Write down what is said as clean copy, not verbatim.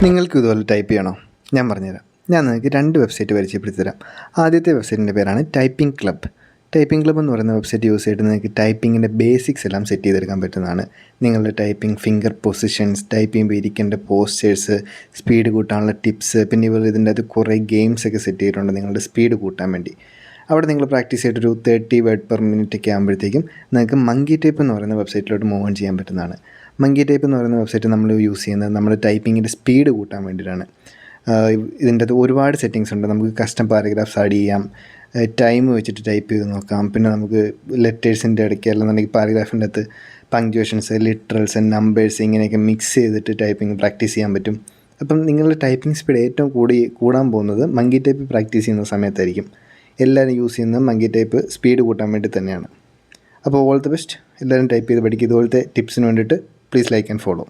നിങ്ങൾക്കും ഇതുപോലെ ടൈപ്പ് ചെയ്യണോ? ഞാൻ പറഞ്ഞുതരാം. ഞാൻ നിങ്ങൾക്ക് 2 വെബ്സൈറ്റ് പരിചയപ്പെടുത്തി തരാം. ആദ്യത്തെ വെബ്സൈറ്റിൻ്റെ പേരാണ് ടൈപ്പിംഗ് ക്ലബ്. ടൈപ്പിംഗ് ക്ലബ് എന്ന് പറയുന്ന വെബ്സൈറ്റ് യൂസ് ചെയ്തിട്ട് നിങ്ങൾക്ക് ടൈപ്പിങ്ങിൻ്റെ ബേസിക്സ് എല്ലാം സെറ്റ് ചെയ്തെടുക്കാൻ പറ്റുന്നതാണ്. നിങ്ങളുടെ ടൈപ്പിംഗ് ഫിംഗർ പൊസിഷൻസ്, ടൈപ്പ് ചെയ്യുമ്പോൾ ഇരിക്കേണ്ട പോസ്റ്റേഴ്സ്, സ്പീഡ് കൂട്ടാനുള്ള ടിപ്സ്, പിന്നെ ഇവർ ഇതിൻ്റെ അകത്ത് കുറേ ഗെയിംസൊക്കെ സെറ്റ് ചെയ്തിട്ടുണ്ട് നിങ്ങളുടെ സ്പീഡ് കൂട്ടാൻ വേണ്ടി. അവിടെ നിങ്ങൾ പ്രാക്ടീസ് ചെയ്തിട്ടൊരു 30 വേർഡ് പെർ മിനിറ്റ് ഒക്കെ ആകുമ്പോഴത്തേക്കും നിങ്ങൾക്ക് മങ്കി ടൈപ്പ് എന്ന് പറയുന്ന വെബ്സൈറ്റിലോട്ട് മൂവ് ഓൺ ചെയ്യാൻ പറ്റുന്നതാണ്. മങ്കി ടൈപ്പ് എന്ന് പറയുന്ന വെബ്സൈറ്റ് നമ്മൾ യൂസ് ചെയ്യുന്നത് നമ്മുടെ ടൈപ്പിങ്ങിൻ്റെ സ്പീഡ് കൂട്ടാൻ വേണ്ടിയിട്ടാണ്. ഇതിൻ്റെ അകത്ത് ഒരുപാട് സെറ്റിങ്സ് ഉണ്ട്. നമുക്ക് കസ്റ്റം പാരഗ്രാഫ്സ് ആഡ് ചെയ്യാം, ടൈം വെച്ചിട്ട് ടൈപ്പ് ചെയ്ത് നോക്കാം, പിന്നെ നമുക്ക് ലെറ്റേഴ്സിൻ്റെ ഇടയ്ക്ക് അല്ലെന്നുണ്ടെങ്കിൽ പാരഗ്രാഫിൻ്റെ അകത്ത് പങ്ക്ച്വേഷൻസ്, ലിറ്ററൽസ്, നമ്പേഴ്സ് ഇങ്ങനെയൊക്കെ മിക്സ് ചെയ്തിട്ട് ടൈപ്പിംഗ് പ്രാക്ടീസ് ചെയ്യാൻ പറ്റും. അപ്പം നിങ്ങളുടെ ടൈപ്പിംഗ് സ്പീഡ് ഏറ്റവും കൂടാൻ പോകുന്നത് മങ്കി ടൈപ്പ് പ്രാക്ടീസ് ചെയ്യുന്ന സമയത്തായിരിക്കും. എല്ലാവരും യൂസ് ചെയ്യുന്നത് മങ്കി ടൈപ്പ് സ്പീഡ് കൂട്ടാൻ വേണ്ടി തന്നെയാണ്. അപ്പോൾ ഓൾ ദി ബെസ്റ്റ്. എല്ലാവരും ടൈപ്പ് ചെയ്ത് പഠിക്കുക. ഇതുപോലത്തെ ടിപ്സിന് വേണ്ടിയിട്ട് പ്ലീസ് ലൈക്ക് ആൻഡ് ഫോളോ.